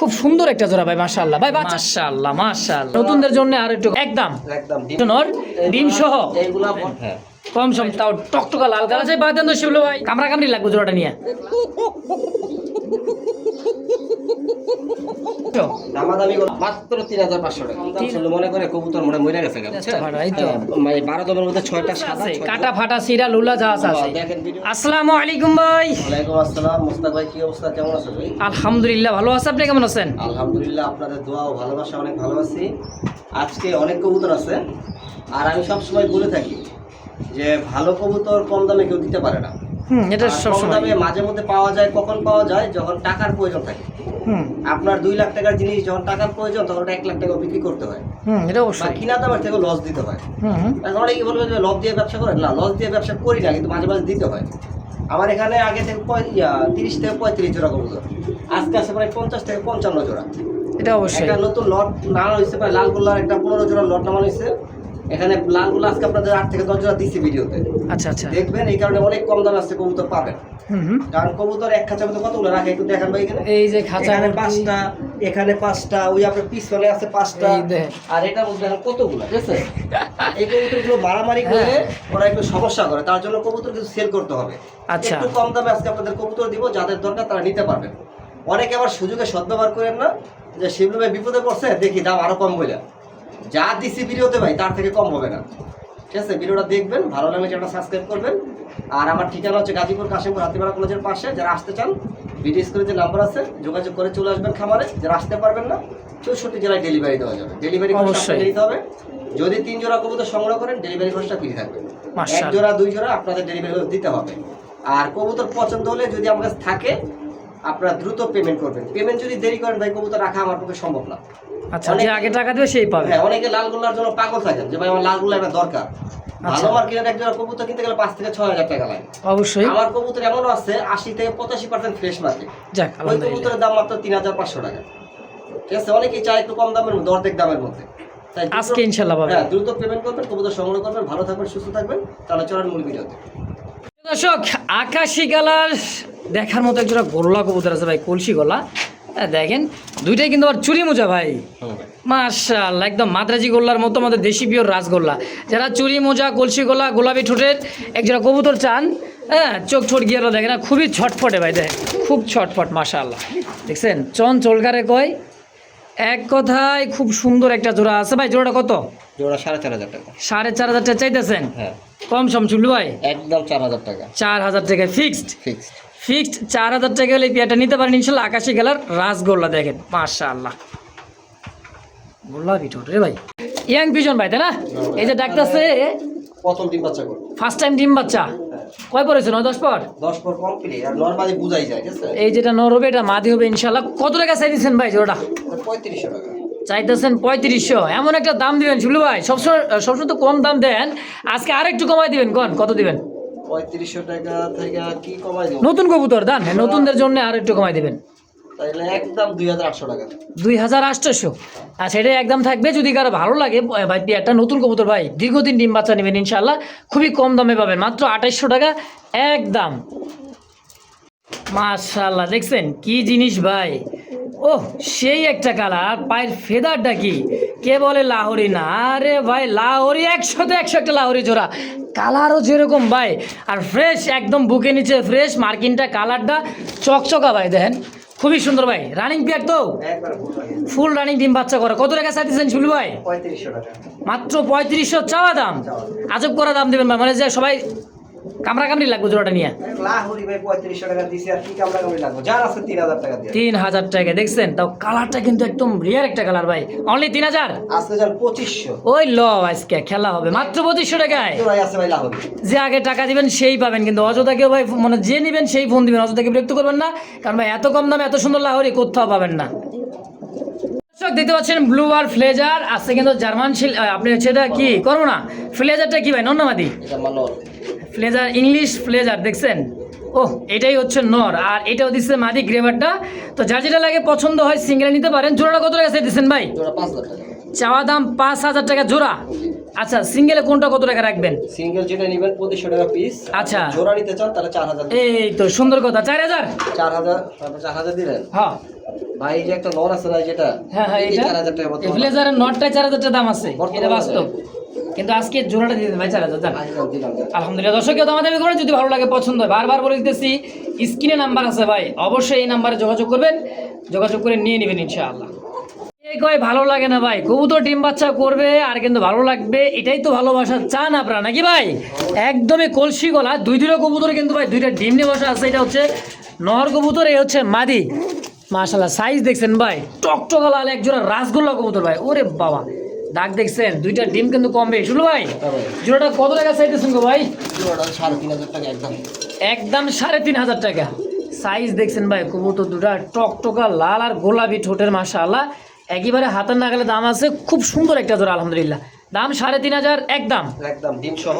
খুব সুন্দর একটা জোড়া ভাই, মাশাআল্লাহ ভাই, মাশাআল্লাহ মাশাআল্লাহ। নতুনদের জন্য আর একটু একদম নর ডিম সহ এইগুলা কম সম, তাও টকটকা লাল কালার আছে। বাদেন তো শিবলু ভাই কামড়া কামড়ি লাগবে জোড়াটা নিয়ে। দামাদামি মাত্র 3500 টাকা ছিল, মনে করে কবুতর মনে মরে গেছে। এই তো 12 দমের মধ্যে 6টা সাদা, কাটা ফাটা সিরা লুলা যা আছে। দেখেন ভিডিও। আসসালামু আলাইকুম ভাই। ওয়ালাইকুম আসসালাম মুস্তাক ভাই, কি অবস্থা, কেমন আছেন ভাই? আলহামদুলিল্লাহ ভালো আছি, আপনি কেমন আছেন? আলহামদুলিল্লাহ, আপনাদের দোয়া ও ভালোবাসা অনেক ভালো আছি। আজকে অনেক কবুতর আছে, আর আমি সবসময় বলে থাকি যে ভালো কবুতর কম দামে কেউ দিতে পারে না। এটা কম সবসময় দামে মাঝে মধ্যে পাওয়া যায়। কখন পাওয়া যায়? যখন টাকার প্রয়োজন থাকে। আপনার 2 লাখ টাকার জিনিস যখন টাকার প্রয়োজন, তখন 1 লাখ টাকা বিক্রি করতে হয়, এটা বা অবশ্যই কিনা দামের থেকে লস দিতে হয়। এখন অনেকে বলবে যে লস দিয়ে ব্যবসা করেন, না লস দিয়ে ব্যবসা করি না, কিন্তু মাঝে মাঝে দিতে হয়। আমার এখানে আগে থেকে 30 থেকে 35 জোড়া কবুতর, আজকে আছে প্রায় 50 থেকে 55 জোড়া। এটা অবশ্যই একটা নতুন লট নামানো হয়েছে, প্রায় লাল গোল্লার একটা 15 জোড়া লট নামানো হয়েছে। এখানে লালগুলো আজকে আপনাদের 8 থেকে 10 জোড়া দিচ্ছি ভিডিওতে। আচ্ছা আচ্ছা, দেখবেন এই কারণে অনেক কম দামে আজকে কবুতর পাবেন। কারণ কবুতর এক খাঁচার মধ্যে কতগুলো রাখে একটু দেখান ভাই। এখানে এই যে খাঁচা, এখানে 5টা, এখানে 5টা, ওই আপনার পিছনে আছে 5টা, আর এটার মধ্যে এখন কতগুলো, ঠিক আছে? এই কবুতরগুলো মারামারি করে ওরা একটু সমস্যা করে, তার জন্য কবুতর কিছু সেল করতে হবে। আচ্ছা, একটু কম দামে আজকে আপনাদের কবুতর দিব, যাদের দরকার তারা নিতে পারবেন। অনেকে আবার সুযোগে সদ্ব্যবহার করেন না, যে শিবলু ভাই বিপদে পড়ছে, দেখি দাম আরো কম বলে। যা দিচ্ছি ভিডিওতে ভাই তার থেকে কম হবে না, ঠিক আছে? ভিডিওটা দেখবেন, ভালো লাগলে চ্যানেলটা সাবস্ক্রাইব করবেন। আর আমার ঠিকানা হচ্ছে গাজীপুর কাশিমপুর হাতিপাড়া কলেজের পাশে। যারা আসতে চান ভিডিও স্ক্রিনে যে নাম্বার আছে যোগাযোগ করে চলে আসবেন খামারে। যারা আসতে পারবেন না, 64 জেলায় ডেলিভারি দেওয়া যাবে। ডেলিভারি খরচা নিতে হবে। যদি 3 জোড়া কবুতর সংগ্রহ করেন, ডেলিভারি খরচটা ফ্রি থাকবে। 1 জোড়া 2 জোড়া আপনাদের ডেলিভারি দিতে হবে। আর কবুতর পছন্দ হলে যদি আমার কাছে থাকে, আপনারা দ্রুত পেমেন্ট করবেন। পেমেন্ট যদি দেরি করেন ভাই, কবুতর রাখা আমার পক্ষে সম্ভব না। আচ্ছা, যে আগে টাকা দেবে সেই পাবে। হ্যাঁ, অনেকে লাল গোল্লার জন্য পাগল থাকেন যে ভাই আমার লাল গোল্লা একটা দরকার। ভালো মার্কেটের এক জোড়া কবুতর কিনতে গেলে 5 থেকে 6000 টাকা লাগে। অবশ্যই আমার কবুতর এমনও আছে 80 থেকে 85% ফ্রেশ মার্কেট। যাক, ওই কবুতরের দাম মাত্র 3500 টাকা, ঠিক আছে? অনেকেই চায় একটু কম দামের মধ্যে, অর্ধেক দামের মধ্যে। তাই আজকে ইনশাআল্লাহ পাবেন। হ্যাঁ, দ্রুত পেমেন্ট করবেন, কবুতর সংগ্রহ করবেন। ভালো থাকবেন, সুস্থ থাকবেন। তাহলে চলেন মূল ভিডিওতে। দর্শক, আকাশি কালার দেখার মতো একজোড়া গোল্লা কবুতর আছে ভাই, কলসি গলা। দেখেন দুইটাই কিন্তু আবার চুরি মোজা ভাই, মাশাআল্লাহ, একদম মাদ্রাজি গোল্লার মতো, আমাদের দেশি পিওর রাসগোল্লা। যারা চুরি মোজা, কলসি গলা, গোলাপি ঠোঁটের একজোড়া কবুতর চান, হ্যাঁ, চোখ ঠোঁট গিয়ে দেখেন না, খুবই ছটফটে ভাই, দেখ খুব ছটফট, মাশাআল্লাহ। দেখছেন চন চলকারে কয়, এক কথায় খুব সুন্দর একটা জোড়া আছে ভাই। জোড়াটা কত? জোড়া 4500 টাকা। 4500 টাকা চাইতেছেন? হ্যাঁ, কম সম চুল্লু ভাই? একদম 4000 টাকা। 4000 টাকা ফিক্সড? ফিক্সড 4000 টাকা হলে পেয়ারটা নিতে পারেন ইনশাল্লাহ। আকাশি কালার রাসগোল্লা দেখেন, মাশাআল্লাহ, গোল্লাপি ঠোঁট রে ভাই। ইয়াং পিজন ভাই, তাই না? এই যে ডাকতেছে প্রথম ডিম বাচ্চা করে, ফার্স্ট টাইম ডিম বাচ্চা। কয় পড়েছে? 9-10 পর? 10 পর কমপ্লিট। আর নরমালি বুঝাই যায়, ঠিক আছে? এই যেটা নর হবে এটা মাদি হবে ইনশাল্লাহ। কত টাকা চাইতেছেন ভাই জোড়াটা? 3500 টাকা চাইতেছেন 3500। এমন একটা দাম দিবেন শুনলু ভাই, সবসময় তো কম দাম দেন, আজকে আর একটু কমাই দিবেন। কোন কত দিবেন? 3500 টাকা থেকে কি কমাই দেব? নতুন কবুতর দান, নতুনদের জন্য আর একটু কমাই দিবেন। তাইলে একদম 2800 টাকা। 2800। আর সেটাই একদম থাকবে। যদি কারো ভালো লাগে ভাই, একটা নতুন কবুতর ভাই, দীর্ঘদিন ডিম বাচ্চা নেবেন ইনশাল্লাহ, খুবই কম দামে পাবেন, মাত্র 2800 টাকা একদম। মাশাআল্লাহ, দেখছেন কি জিনিস ভাই, ওহ সেই একটা কালার। পায়ের ফেদারটা কি, কে বলে লাহোরি না? আরে ভাই লাহোরি, 100-তে 100 একটা লাহোরি জোড়া। কালারও যেরকম ভাই, আর ফ্রেশ একদম, বুকে নিচে ফ্রেশ, মার্কিনটা কালারটা চকচকা ভাই, দেখেন খুবই সুন্দর ভাই। রানিং পেয়ার তো, ফুল রানিং ডিম বাচ্চা করা। কত টাকা চাইতেছেন শুনলু ভাই? 3500 টাকা। মাত্র 3500 চাওয়া দাম? আজব করা দাম দেবেন ভাই, মানে যে সবাই কামড়া কামড়ি লাগবে জোড়াটা নিয়ে। লাহোরি ভাই 3500 টাকা দিছি, আর কি কামড়া কামড়ি লাগবে? যার আছে 3000 টাকা দিয়ে। 3000 টাকা, দেখছেন? তাও কালারটা কিন্তু একদম রিয়ার একটা কালার ভাই। অনলি 3000? আজকে যান 2500। ওই ল, আজকে খেলা হবে মাত্র 2500 টাকায়। জোড়াই আছে ভাই লাহোরি। যে আগে টাকা দিবেন সেই পাবেন, কিন্তু অযথা কেউ ভাই, মানে যে নেবেন সেই ফোন দিবেন, অযথা কেউ বিরক্ত করবেন না, কারণ ভাই এত কম দামে এত সুন্দর লাহোরি কোথাও পাবেন না। দেখতে পাচ্ছেন ব্লু আর ফ্লেজার আছে কিন্তু জার্মান আপনি হচ্ছে এটা কি করবো না? ফ্লেজারটা কি ভাই, নর না মাদি? এটা মানর ফ্লেজার, ইংলিশ ফ্লেজার, দেখছেন? ওহ, এটাই হচ্ছে নর, আর এটাও দিচ্ছে মাদি গ্রেভারটা। তো যার যেটা লাগে পছন্দ হয় সিঙ্গেল নিতে পারেন। জোড়াটা কত টাকা চাইতেছেন ভাই? জোড়া 5000 টাকা। চাওয়া দাম 5000 টাকা জোড়া। আচ্ছা সিঙ্গেলে কোনটা কত টাকা রাখবেন? সিঙ্গেল যেটা নেবেন 2500 টাকা পিস। আচ্ছা। জোড়া নিতে চান তাহলে 4000। এই তো সুন্দর কথা, 4000। 4000 তারপর 4000 দিলেন। হ্যাঁ ভাই এই যে একটা নর আছে না যেটা, হ্যাঁ হ্যাঁ, এই এটা 4000 টাকা বর্তমানে। ব্লেজারের নটটাই 4000 টাকা দাম আছে, বর্তমানে এটা বাস্তব। কিন্তু আজকে জোড়াটা দিয়ে দেন ভাই 4000 দাম। আজকাল দিলাম। আলহামদুলিল্লাহ দর্শক, কেউ আমাদের করে যদি ভালো লাগে পছন্দ হয়, বারবার বলে দিতেছি স্ক্রিনে নাম্বার আছে ভাই, অবশ্যই এই নাম্বারে যোগাযোগ করবেন, যোগাযোগ করে নিয়ে নেবেন ইনশাআল্লাহ। এই কয় ভালো লাগে না ভাই, কবুতর ডিম বাচ্চা করবে আর কিন্তু ভালো লাগবে, এটাই তো ভালোবাসা চান আপনারা নাকি ভাই? একদমই কলসি গলা দুইটা কবুতর কিন্তু ভাই দুইটা ডিম নিয়ে বসা আছে। এটা হচ্ছে নহর কবুতর, এই হচ্ছে মাদি। মাশাআল্লাহ সাইজ দেখছেন ভাই, টকটকা লাল একজোড়া রাসগোল্লা কবুতর ভাই, ওরে বাবা ডাক দেখছেন, দুইটা ডিম কিন্তু কম বেশি। শুনলো ভাই জোড়াটা কত টাকা চাইতেছেন গো ভাই? জোড়াটা 3500 টাকা একদম। একদম 3500 টাকা। সাইজ দেখছেন ভাই, কবুতর দুটা টকটকা লাল আর গোলাপি ঠোঁটের, মাশাআল্লাহ একেবারে হাতের নাগালে দাম আছে, খুব সুন্দর একটা জোড়া আলহামদুলিল্লাহ। দাম 3500 একদম একদম ডিম সহ।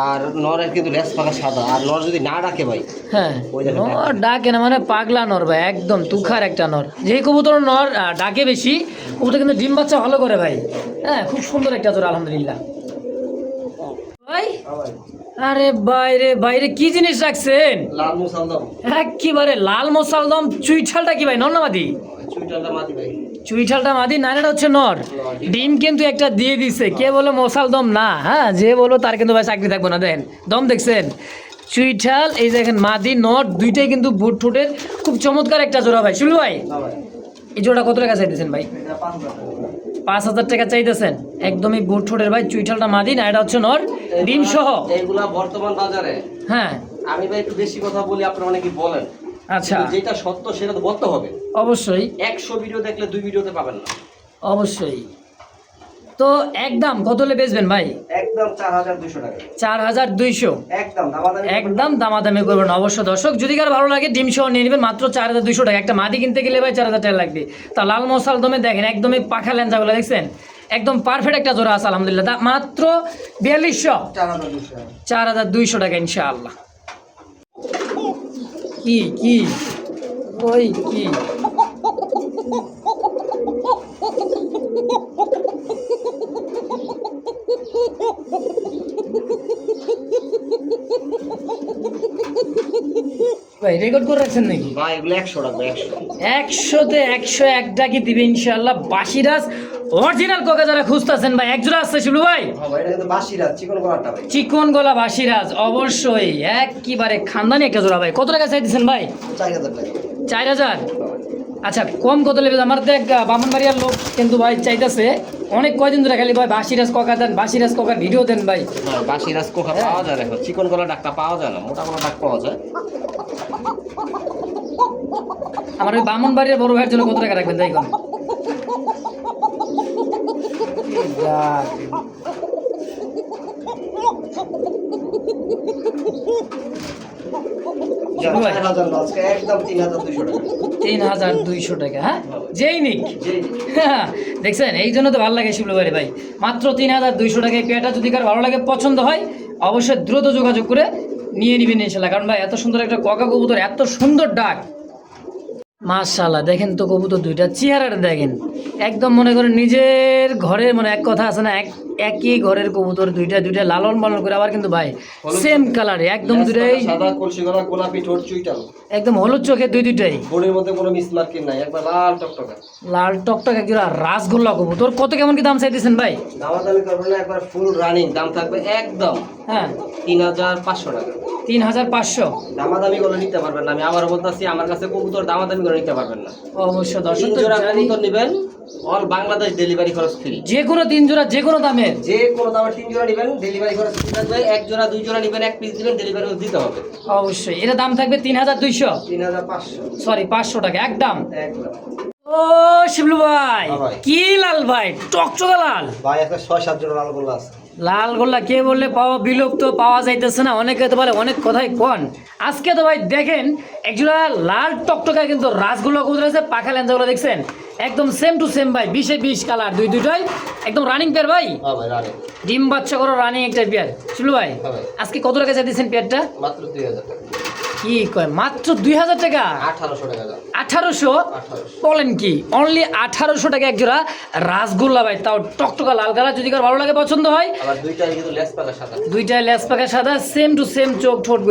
আর নরের কিন্তু লেস পাকা সাদা, আর নর যদি না ডাকে ভাই, হ্যাঁ ওই দেখেন নর ডাকে না মানে পাগলা নর ভাই, একদম তুখার একটা নর। যে কবুতর নর ডাকে বেশি, কবুতর কিন্তু ডিম বাচ্চা ভালো করে ভাই। হ্যাঁ খুব সুন্দর একটা জোড়া আলহামদুলিল্লাহ ভাই। আরে বাইরে বাইরে কি জিনিস রাখছেন? লাল মুসালদম। একেবারে লাল মোসালদম। চুইঠালটা কি ভাই, নর না মাদি? চুইটালটা মাটি ভাই। চুইঠালটা মাদি, নাইনাটা হচ্ছে নর। ডিম কিন্তু একটা দিয়ে দিচ্ছে, কে বলে মোসালদম না, হ্যাঁ যে বলো তার কিন্তু ভাই চাকরি থাকবো না। দেখেন দম দেখছেন, চুইঠাল এই দেখেন মাদি নর দুইটাই কিন্তু বুট ঠোঁটের, খুব চমৎকার একটা জোড়া ভাই। শুনলো ভাই এই জোড়া কত টাকা চাইতেছেন ভাই? 5000 টাকা চাইতেছেন, একদমই বুট ঠোঁটের ভাই। চুইঠালটা মাদি, না এটা হচ্ছে নর, ডিম সহ। এইগুলা বর্তমান বাজারে, হ্যাঁ আমি ভাই একটু বেশি কথা বলি, আপনারা অনেকে বলেন, আচ্ছা কিন্তু যেটা সত্য সেটা তো বলতে হবে। অবশ্যই 100 ভিডিও দেখলে 2 ভিডিওতে পাবেন না। অবশ্যই। তো একদম কত হলে বেচবেন ভাই? একদম 4200 টাকা। 4200 একদম দামাদামি একদম দামাদামি করবেন অবশ্য দর্শক। যদি কার ভালো লাগে ডিম সহ নিয়ে নেবেন মাত্র 4200 টাকা। একটা মাদি কিনতে গেলে ভাই 4000 টাকা লাগবে। তা লাল মশাল দমে দেখেন একদমই পাখা লেঞ্জাগুলো দেখছেন, একদম পারফেক্ট একটা জোড়া আছে আলহামদুলিল্লাহ। মাত্র 4200 4200 টাকা। 4200 টাকা ইনশাআল্লাহ। কি কি ওই কি ভাই রেকর্ড করে রাখছেন নাকি ভাই এগুলো 100 টাকা 100। 100তে 101 টাকা দিবে ইনশাআল্লাহ। বাসিরাজ অরিজিনাল কোকা যারা খুঁজতেছেন ভাই, এক জোড়া আছে শুলু ভাই, হ্যাঁ ভাই এটা কিন্তু বাসিরা চিকন গলাটা ভাই। চিকন গলা বাসিরাজ অবশ্যই একেবারে খানদানি একটা জোড়া ভাই। কত টাকা চাইতেছেন ভাই? 4000 টাকা। 4000। আচ্ছা কম কত নেবে? আমার দেখ বামনবাড়িয়ার লোক কিন্তু ভাই চাইতেছে অনেক কয়দিন ধরে খালি ভাই বাসিরাজ কোকা দেন, বাসিরাজ কোকার ভিডিও দেন ভাই। হ্যাঁ বাসিরাজ কোকা পাওয়া যায় এখন, চিকন গলা ডাকটা পাওয়া যায় না, মোটা গলা ডাক পাওয়া যায়। আমার ওই বামনবাড়িয়ার বড় ভাইয়ের জন্য কত টাকা রাখবেন তাই কোন? ভাই 4000 না, আজকে একদম 3200 টাকা। 3200 টাকা, হ্যাঁ যেই নিক। জি দেখছেন এই জন্য তো ভালো লাগে শিবলু ভাই ভাই, মাত্র 3200 টাকায় পেয়াটা যদি কার ভালো লাগে পছন্দ হয় অবশ্যই দ্রুত যোগাযোগ করে নিয়ে নিবেন ইনশাল্লাহ। কারণ ভাই এত সুন্দর একটা কোকা কবুতর, এত সুন্দর ডাক, মাশাআল্লাহ। দেখেন তো কবুতর দুইটা চেহারাটা দেখেন, একদম মনে করেন নিজের ঘরে, মানে এক কথা আছে না, একই ঘরের কবুতর দুইটা দুইটা লালন পালন করে, আবার কিন্তু ভাই সেম কালারে একদম দুইটাই সাদা কলসি গলা গোলাপি ঠোঁট চুইটাল, একদম হলুদ চোখে দুইটাই, বডির মধ্যে কোনো মিসমার্কিং নাই, একবার লাল টকটকা। লাল টকটক একজোড়া রাসগোল্লা কবুতর। কত কেমন কি দাম চাইতেছেন ভাই? দামাদামি করবেন না, একবার ফুল রানিং দাম থাকবে একদম হ্যাঁ 3500 টাকা। 3500 দামাদামি করে নিতে পারবেন না, আমি আবারও বলতেছি আমার কাছে কবুতর দামাদামি করে নিতে পারবেন না। অবশ্য দর্শক 3 তো জোড়া জানি, কবুতর নেবেন অল বাংলাদেশ ডেলিভারি খরচ ফ্রি। যে কোনো 3 জোড়া যে কোনো দামের, যে কোনো দামের 3 জোড়া নেবেন ডেলিভারি খরচ ফ্রি থাকবে। 1 জোড়া 2 জোড়া নেবেন 1 পিস দিবেন ডেলিভারি দিতে হবে অবশ্যই এটা দাম থাকবে 3200, 3500 সরি 500 টাকা একদম। একদম। ও শিবলু ভাই হ্যাঁ ভাই। কি লাল ভাই, টকটকা লাল ভাই একটা 6-7 জোড়া লাল গোল্লা আছে। লাল গোল্লা কে বললে পাওয়া বিলুপ্ত, পাওয়া যাইতেছে না, অনেকে তো বলে অনেক কথাই কন। আজকে তো ভাই দেখেন একজোড়া লাল টকটকা কিন্তু রাসগোল্লা কবুতর আছে, পাখা লেন্সাগুলো দেখছেন একদম সেম টু সেম ভাই, 20-20 কালার দুইটাই একদম রানিং পেয়ার ভাই। হ্যাঁ ভাই রানিং ডিম বাচ্চা করো রানিং একটা পেয়ার। শিবলু ভাই হ্যাঁ ভাই। আজকে কত টাকা চাইতেছেন পেয়ারটা? মাত্র 2000 টাকা। কি কয় মাত্র 2000 টাকা? 1800 টাকা দাম। 1800? 1800 বলেন কি, অনলি 1800 টাকা এক জোড়া রাসগোল্লা ভাই, তাও টকটকা লাল কালার। যদি কার ভালো লাগে পছন্দ হয়, আবার দুইটাই কিন্তু লেস পাকা সাদা। দুইটাই লেস পাকা সাদা, সেম টু সেম চোখ ঠোঁট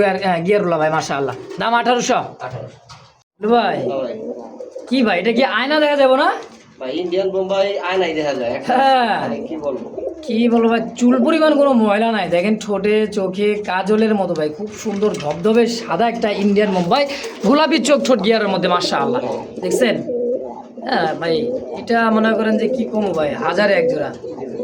গিয়ারগুলা ভাই মাশাআল্লাহ। দাম 1800 1800 ভাই। ভাই। কি ভাই, এটা কি আয়না দেখা যাবে না ভাই ইন্ডিয়ান বোম্বাই আয়নাই দেখা যায় একটা। হ্যাঁ। মানে কি বলবো, কি বলবো ভাই, চুল পরিমাণ কোনো ময়লা নাই, দেখেন ঠোঁটে চোখে কাজলের মতো ভাই, খুব সুন্দর ধবধবে সাদা একটা ইন্ডিয়ান মুম্বাই, গোলাপি চোখ ঠোঁট গিয়ারের মধ্যে মাশাআল্লাহ। দেখছেন? হ্যাঁ ভাই, এটা মনে করেন যে কি কমো ভাই, 1000 এক জোড়া,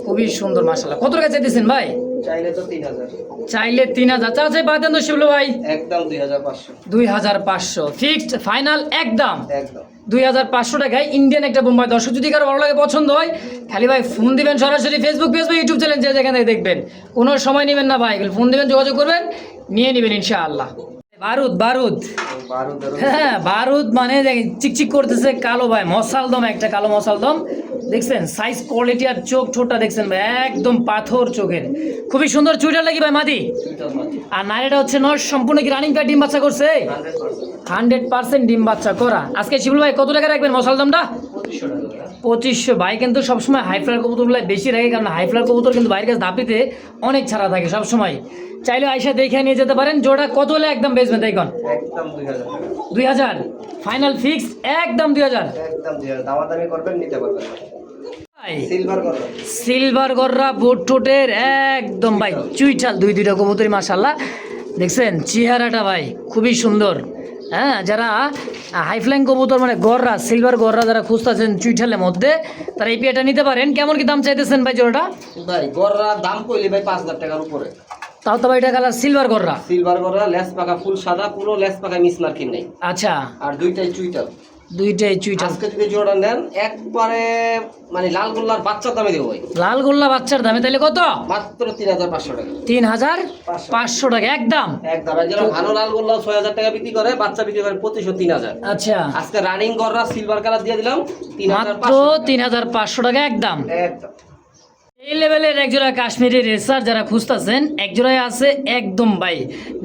খুবই সুন্দর মাশাআল্লাহ। কত টাকা চাইতেছেন ভাই? চাইলে তো 3000, চাইলে 3000, চাচা বাদ দেন তো শিবলু ভাই। একদম 2500, 2500 ফিক্সড ফাইনাল একদম একদম 2500 টাকায় ইন্ডিয়ান একটা বোম্বাই। দর্শক যদি কারো ভালো লাগে পছন্দ হয়, খালি ভাই ফোন দিবেন, সরাসরি ফেসবুক পেজ বা ইউটিউব চ্যানেল যে যেখানে দেখবেন, কোনো সময় নেবেন না ভাই, ফোন দিবেন, যোগাযোগ করবেন, নিয়ে নেবেন ইনশাআল্লাহ। বারুদ বারুদ, 12 হ্যাঁ বারুদ মানে দেখেন চিকচিক করতেছে কালো ভাই, মশালদম একটা কালো মশালদম। দেখছেন সাইজ কোয়ালিটি আর চোখ ঠোঁটটা দেখছেন ভাই, একদম পাথর চোখের, খুবই সুন্দর। চুইটার লাগি ভাই মাদি, আর নারীটা হচ্ছে নর, সম্পূর্ণ কি রানিং প্যাড ডিম বাচ্চা করছে? 100% ডিম বাচ্চা করা। আজকে শিবুল ভাই কত টাকা রাখবেন মশালদমটা? 2500। ভাই কিন্তু সবসময় হাইফ্লার কবুতরগুলো বেশি রাখে, কারণ হাইফ্লার কবুতর কিন্তু বাইরের কাছে দাপিতে অনেক ছাড়া থাকে সবসময়। চাইলে আইসা দেখে নিয়ে যেতে পারেন। জোড়া কত হলে একদম বেচবেন দেখুন? একদম 2000 টাকা। 2000 ফাইনাল ফিক্স, একদম 2000। একদম 2000, দামাদামি করবেন, নিতে পারবেন। সিলভার করবেন, সিলভার গররা বোট ঠোঁটের একদম ভাই চুইঠাল, দুইটা কবুতরই মাশাআল্লাহ। দেখছেন চেহারাটা ভাই খুবই সুন্দর। হ্যাঁ, যারা হাইফ্লাইং কবুতর মানে গররা, সিলভার গররা যারা খুঁজতেছেন চুইঠালের মধ্যে, তারা এই পেয়াটা নিতে পারেন। কেমন কি দাম চাইতেছেন ভাই জোড়াটা? ভাই গররা দাম কইলে ভাই 5000 টাকার উপরে। তাও তো ভাই এটা কালার সিলভার গররা। সিলভার গররা, লেস পাকা ফুল সাদা, পুরো লেস পাকা মিস মার্কিং নেই। আচ্ছা, আর দুইটাই চুইটাল। দুইটাই চুইঠাল। আজকে যদি জোড়া নেন একবারে মানে লাল গোল্লার বাচ্চা দামে দেবো ভাই। লাল গোল্লা বাচ্চার দামে তাহলে কত? মাত্র 3500 টাকা। 3500 টাকা একদম। একদম একজন ভালো লাল গোল্লা 6000 টাকা বিক্রি করে, বাচ্চা বিক্রি করে 2500 3000। আচ্ছা, আজকে রানিং গররা সিলভার কালার দিয়ে দিলাম মাত্র 3500 টাকা একদম। একদম এই লেভেলের একজোড়া কাশ্মীরি রেসার যারা খুঁজতেছেন, একজোড়ায় আছে একদম ভাই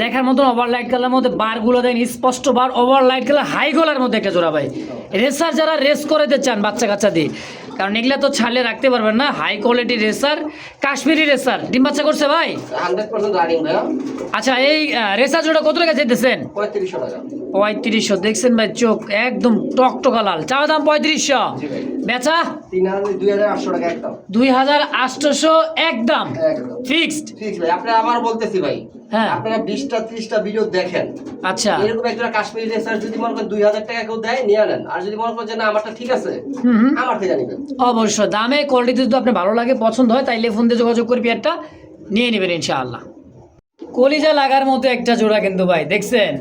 দেখার মতন ওভারলাইট কালার মধ্যে, বারগুলো দেখেন স্পষ্ট বার, ওভারলাইট কালার হাই গোলার মধ্যে একটা জোড়া ভাই। রেসার যারা রেস করাতে চান বাচ্চা কাচ্চা দিয়ে, কারণ এগুলা তো ছাড়লে রাখতে পারবেন না, high quality racer, Kashmiri racer. ডিম বাচ্চা করছে ভাই? 100% রানিং ভাই। আচ্ছা, এই রেসার জোড়া কত টাকা চাইতেছেন? 3500 টাকা। 3500। দেখছেন ভাই চোখ একদম টকটকা লাল, চাওয়া দাম 3500, জি ভাই। বেচা 2800 টাকা একদম। 2800 একদম একদম ফিক্সড। ঠিক ভাই, আপনি আবার বলতেছি ভাই, হ্যাঁ। আপনারা 20টা 30টা ভিডিও দেখেন, আচ্ছা, এরকম একটা কাশ্মীরি রেসার যদি মনে করেন 2000 টাকা কেউ দেয় নিয়ে নেন, আর যদি মনে করেন যে না আমারটা ঠিক আছে, আমার থেকে নেবেন। অবশ্য দামে কোয়ালিটি যদি আপনার ভালো লাগে পছন্দ হয়, তাইলে ফোন দিয়ে যোগাযোগ করে পেয়ারটা নিয়ে নেবেন ইনশাআল্লাহ। কলিজা লাগার মতো একটা জোড়া কিন্তু ভাই, দেখছেন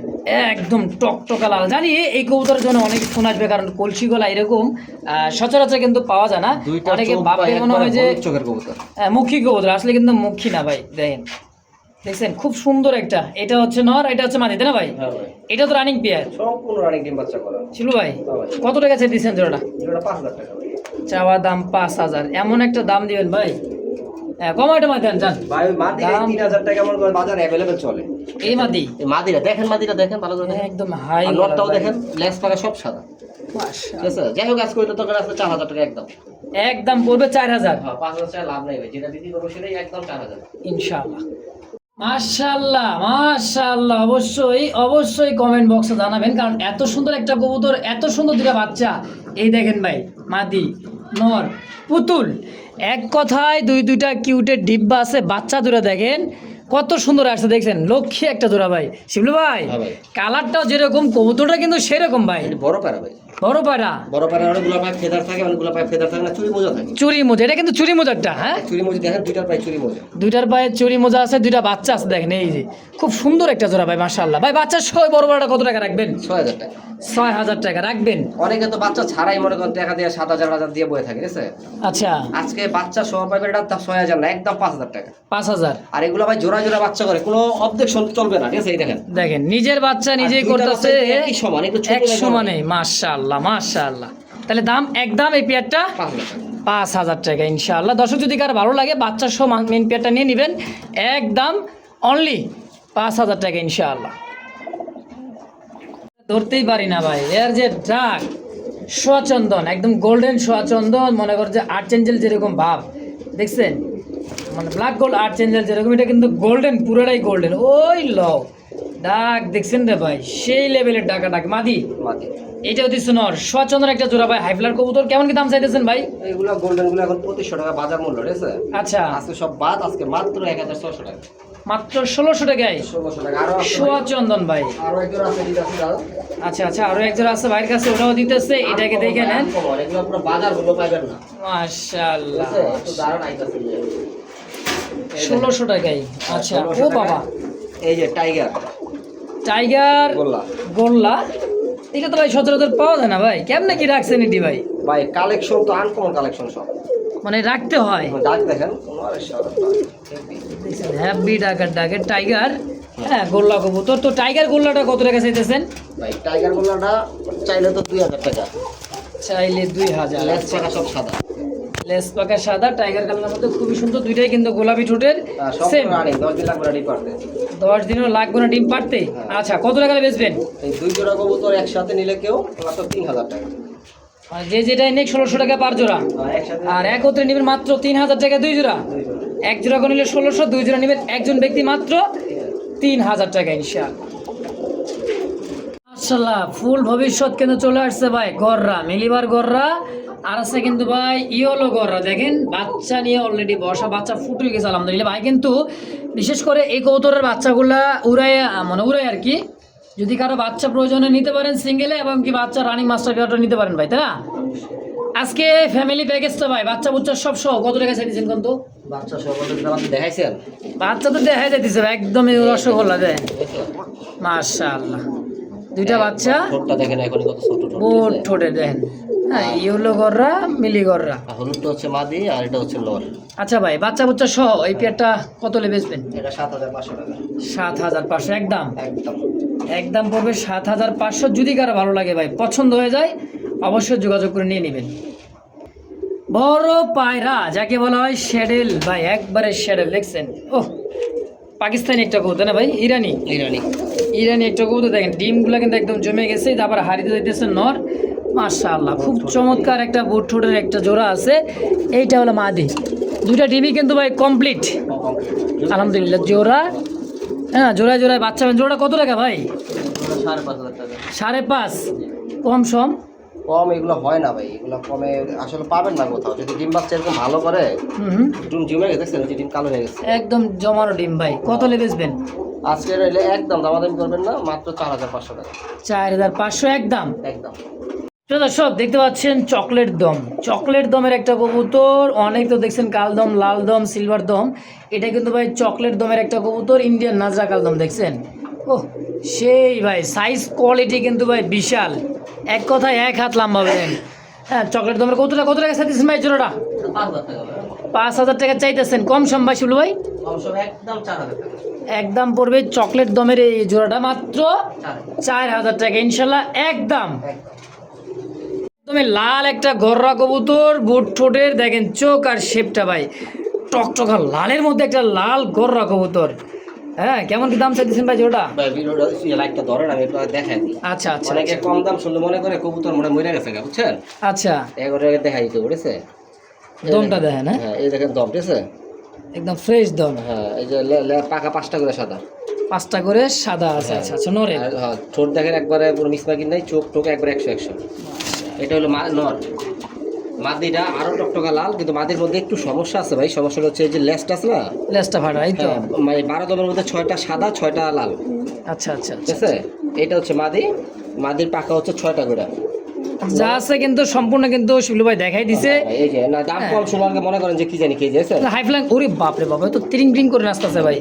একদম টকটকা লাল। জানি এই কবুতরের জন্য অনেক ফোন আসবে, কারণ কলসি গলা এরকম সচরাচর কিন্তু পাওয়া যায় না। অনেকে ভাববে মনে হয় যে চোখের কবুতর, মুখী কবুতর, আসলে কিন্তু মুখী না ভাই। দেখেন, দেখছেন খুব সুন্দর একটা, এটা হচ্ছে নর, এটা হচ্ছে মাদি, তাই না ভাই? হ্যাঁ ভাই, এটা তো রানিং পেয়ার। সম্পূর্ণ রানিং ডিম বাচ্চা করা। শিলু ভাই হ্যাঁ ভাই। কত টাকা চাই দিচ্ছেন জোড়াটা? জোড়া 5000 টাকা ভাই। চাওয়া দাম 5000, এমন একটা দাম দিবেন ভাই, কমাইটা মাই দেন যান ভাই মাদি দাম- 3000 টাকা মনে করেন বাজারে अवेलेबल চলে। এই মাদি এই মাদিরা দেখেন, মাদিরা দেখেন ভালো করে দেখেন, একদম হাই, আর লটটাও দেখেন, লেস পাকা সব সাদা। ঠিক আছে, যাই হোক আজকে ওইটা তো করে আছে 4000 টাকা একদম। একদম পড়বে 4000 হ্যাঁ, 5000 টাকা লাভ নাই ভাই, যেটা বিক্রি করবো সেটাই একদম 4000। ইনশাআল্লাহ। মাশাআল্লাহ মাশাআল্লাহ, অবশ্যই কমেন্ট বক্সে জানাবেন, কারণ এত সুন্দর একটা কবুতর, এত সুন্দর দুটা বাচ্চা। এই দেখেন ভাই, মাদি নর পুতুল, এক কথায় দুইটা কিউটের ডিব্বা আছে, বাচ্চা দুটো দেখেন কত সুন্দর আসছে, দেখছেন লক্ষ্মী একটা জোড়া ভাই। শিবলু ভাই হ্যাঁ ভাই। কালারটাও যেরকম, কবুতরটা কিন্তু সেরকম ভাই, এটা বড় পায়রা ভাই, বড় পায়রা, বড় পায়রা অনেকগুলো পায়ে ফেদার থাকে, অনেকগুলো পায়ে ফেদার থাকে না, চুরি মোজা থাকে। চুরি মোজা, এটা কিন্তু চুরি মোজারটা। হ্যাঁ, চুরি মোজা দেখেন, দুইটার পায়ে চুরি মোজা। দুইটার পায়ে চুরি মোজা আছে, দুইটা বাচ্চা আছে, দেখেন এই যে খুব সুন্দর একটা জোড়া ভাই মাশাআল্লাহ। ভাই বাচ্চার সহ বড় বড়টা কত টাকা রাখবেন? 6000 টাকা। 6000 টাকা রাখবেন। অনেকে তো বাচ্চা ছাড়াই মনে করেন টাকা দিয়ে 7000 দিয়ে বয়ে থাকে, ঠিক আছে? আচ্ছা, আজকে বাচ্চা সহ পাইবে, এটা 6000 না, একদম 5000 টাকা। 5000। আর এগুলো ভাই জোড়া জোড়া বাচ্চা করে, কোনো অবজেকশন চলবে না, ঠিক আছে? এই দেখেন দেখেন নিজের বাচ্চা নিজেই আর দুইটা করতেছে বাচ্চা একই সমান, একটু ছোট এক লাগে সমানে, মাশাআল্লাহ মাশাআল্লাহ। তাহলে দাম একদম এই পেয়ারটা 5000 টাকা। 5000 টাকা ইনশাআল্লাহ। দর্শক যদি কার ভালো লাগে বাচ্চা সহ মেন পেয়ারটা নিয়ে নেবেন, একদম অনলি 5000 টাকা ইনশাআল্লাহ। ধরতেই পারি না ভাই, এর যে ডাক সোয়াচন্দন, একদম গোল্ডেন সোয়াচন্দন, মনে কর যে আর্চেঞ্জেল যেরকম ভাব দেখছেন, মানে ব্ল্যাক গোল্ড আর্চেঞ্জেল যেরকম, এটা কিন্তু গোল্ডেন, পুরোটাই গোল্ডেন। ওই লও ডাক দেখছেন রে ভাই, সেই লেভেলের ডাকা ডাক মাদি। মাদি এটা হচ্ছে নর সোয়াচন্দন একটা জোড়া ভাই, হাইফ্লার কবুতর কেমন কি দাম চাইতেছেন ভাই? এইগুলা গোল্ডেন গুলো এখন 2500 টাকা বাজার মূল্য, ঠিক আছে? আচ্ছা, আজকে সব বাদ, আজকে মাত্র 1600 টাকা। মাত্র 1600 টাকায় 1600 টাকা। আরো আছে ভাই, সোয়াচন্দন ভাই। আরো একজন আছে দিদাসি দাও। আচ্ছা আচ্ছা, আরো একজন আছে ভাইয়ের কাছে, ওটাও দিতেছে, এটাকে দেখে নেন। এগুলো পুরো বাজার মূল্য পাইবেন না, মাশাআল্লাহ, ঠিক আছে? একটু দারুণ আইতাছে। 1600 টাকায়। আচ্ছা, 1600 ও টাকা। বাবা, এই যে টাইগার টাইগার গোল্লা গোল্লা, এটা তো ভাই সচরাচর পাওয়া যায় না ভাই, কেমনে কি রাখছেন এটি ভাই? ভাই, কালেকশন তো আনকমন কালেকশন সব। মানে রাখতে হয়। ডাক দেখেন, কোনো আর হ্যাপি ডাকার ডাকে টাইগার, হ্যাঁ গোল্লা কবুতর। তো টাইগার গোল্লাটা কত টাকা চাইতেছেন? ভাই, টাইগার গোল্লাটা চাইলে তো 2000 টাকা। চাইলে 2000। লেস পাকা সব সাদা, লেস পাকা সাদা, টাইগার কালারের মধ্যে খুবই সুন্দর, দুইটাই কিন্তু গোলাপি ঠোঁটের, সব সেম। রানিং, 10 দিন লাগবে রেডি করতে। 10 দিনও লাগবে না ডিম পারতে। আচ্ছা, কত টাকা বেচবেন? এই দুই জোড়া কবুতর একসাথে নিলে কেউ মাত্র 3000 টাকা। আর যে যেটাই নেক 1600 টাকা পার জোড়া, একসাথে আর একত্রে নেবেন মাত্র 3000 টাকা দুই জোড়া। দুই জোড়া। এক জোড়া করে নিলে 1600, দুই জোড়া নেবেন একজন ব্যক্তি মাত্র 3000 টাকা ইনশাআল্লাহ। মাশাআল্লাহ, ফুল ভবিষ্যৎ কিন্তু চলে আসছে ভাই, গররা মিলিবার গররা, আর আছে কিন্তু ভাই ইয়েলো গররা। দেখেন বাচ্চা নিয়ে অলরেডি বসা, বাচ্চা ফুটে গেছে আলহামদুলিল্লাহ ভাই। কিন্তু বিশেষ করে এই কবুতরের বাচ্চাগুলা উড়াই, মানে উড়াই আর কি, যদি কারো বাচ্চা প্রয়োজনে নিতে পারেন সিঙ্গেলে, এবং কি বাচ্চা রানিং মাস্টার পেয়ারটা নিতে পারেন ভাই, তাই না? আজকে ফ্যামিলি প্যাকেজটা ভাই বাচ্চা বুচ্চা সব সহ কত টাকা চাইছেন কোন? তো বাচ্চা সব দেখাইছেন, বাচ্চা তো দেখা যাইতেছে ভাই, একদমই রসগোল্লা দেয়। মাশাআল্লাহ, দুইটা বাচ্চা, ঠোঁটটা দেখেন এখন কত ছোট ঠোঁট, বোট ঠোঁটে দেখেন। হ্যাঁ, ইয়েলো গররা মিলি গররা। হলুদটা হচ্ছে মাদি আর এটা হচ্ছে লোয়ার। আচ্ছা ভাই, বাচ্চা বুচ্চা সহ এই পেয়ারটা কত লে বেচবেন? এটা 7500 টাকা 7500 একদম। একদম। একদম পড়বে 7500। যদি কারো ভালো লাগে ভাই, পছন্দ হয়ে যায়, অবশ্যই যোগাযোগ করে নিয়ে নেবেন। বড় পায়রা যাকে বলা হয় শ্যাডেল ভাই, একবারে শ্যাডেল দেখছেন। ওহ, পাকিস্তানি একটা কবুতর না ভাই, ইরানি ইরানি একটা কবুতর। দেখেন ডিমগুলো কিন্তু একদম জমে গেছে, তারপর হারিতে যাইতেছে নর। মাশাআল্লাহ, খুব চমৎকার একটা বুট ঠোঁটের একটা জোড়া আছে, এইটা হলো মাদি। দুইটা ডিমই কিন্তু ভাই কমপ্লিট আলহামদুলিল্লাহ। জোড়া, হ্যাঁ জোড়ায় জোড়ায় বাচ্চা। জোড়া কত টাকা ভাই? 5500 টাকা। 5.5 কম সম? কম এগুলো হয় না ভাই, এগুলো কমে আসলে পাবেন না কোথাও। যদি ডিম বাচ্চা এরকম ভালো করে, ডিম জমে গেছে, দেখছেন যে ডিম কালো হয়ে গেছে, একদম জমানো ডিম ভাই। কত লে বেচবেন? আজকে রইলে একদম দামাদামি করবেন না, মাত্র 4500 টাকা 4500 একদম। একদম। প্রিয় দর্শক, দেখতে পাচ্ছেন চকলেট দম, চকলেট দমের একটা কবুতর। অনেক তো দেখছেন কাল দম, লাল দম, সিলভার দম, এটা কিন্তু ভাই চকলেট দমের একটা কবুতর, ইন্ডিয়ান নাজরা কাল দম দেখছেন। ওহ, সেই ভাই সাইজ কোয়ালিটি কিন্তু ভাই বিশাল, এক কথায় এক হাত লম্বা বলেন। হ্যাঁ, চকলেট দমের কবুতরটা কত টাকা চাইতেছেন ভাই জোড়াটা? 5000 টাকা 5000 টাকা চাইতেছেন, কম সম ভাই শিবলু ভাই? কম সব একদম 4000 টাকা একদম পড়বে চকলেট দমের এই জোড়াটা মাত্র 4000 টাকা ইনশাল্লাহ একদম। একদমই লাল একটা গররা কবুতর, বুট ঠোঁটের, দেখেন চোখ আর শেপটা ভাই টকটকা লালের মধ্যে একটা লাল গররা কবুতর। হ্যাঁ, কেমন কি দাম চাইতেছেন ভাই জোড়া? ভাই ভিডিওটা লাইকটা ধরেন, আমি একটু দেখাই দিই। আচ্ছা আচ্ছা অনেকে কম দাম শুনলে মনে করে কবুতর মনে মরে গেছে, বুঝছেন? আচ্ছা, এবারে দেখাই দিতে বলেছে, দমটা দেখেন। হ্যাঁ, হ্যাঁ এই দেখেন দম, ঠিক আছে? একদম ফ্রেশ দম। হ্যাঁ, এই যে পাকা 5টা করে সাদা, 5টা করে সাদা আছে। আচ্ছা আচ্ছা, নরে। আর হ্যাঁ, ঠোঁট দেখেন একবারে পুরো মিসমার্কিং নাই, চোখ টোক একবারে 100 এটা হলো নর। মাদিটা আরো টকটকা লাল, কিন্তু মাদির মধ্যে একটু সমস্যা আছে ভাই। সমস্যাটা হচ্ছে এই যে লেজটা আছে না, লেজটা ফাটা, এই তো। হ্যাঁ, মানে 12 দমের মধ্যে 6টা সাদা 6টা লাল, আচ্ছা আচ্ছা ঠিক আছে? এটা হচ্ছে মাদি, মাদির পাকা হচ্ছে 6টা করে যা আছে কিন্তু সম্পূর্ণ কিন্তু শিবলু ভাই দেখাই দিছে। এই যে না দাম কম শুনলে মনে করেন যে কি জানি কে আছে হাই ফ্লাইং। ওরে বাপরে বাপ, তো ত্রিং ত্রিং করে নাচতেছে ভাই।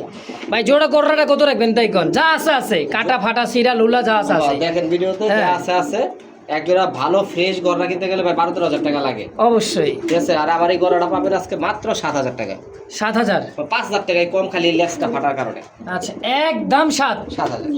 ভাই জোড়া গররাটা কত রাখবেন তাই কোন? যা আছে আছে, কাটা ফাটা সিরা লুলা যা আছে আছে। দেখেন ভিডিওতে যা হ্যাঁ। আছে এক জোড়া ভালো ফ্রেশ গররা কিনতে গেলে ভাই 12-13 টাকা লাগে অবশ্যই, ঠিক আছে? আর আমার এই গররাটা পাবেন আজকে মাত্র 7000 টাকা 7000 5000 টাকায় কম, খালি লেজটা ফাটার কারণে। আচ্ছা, একদম 7। 7000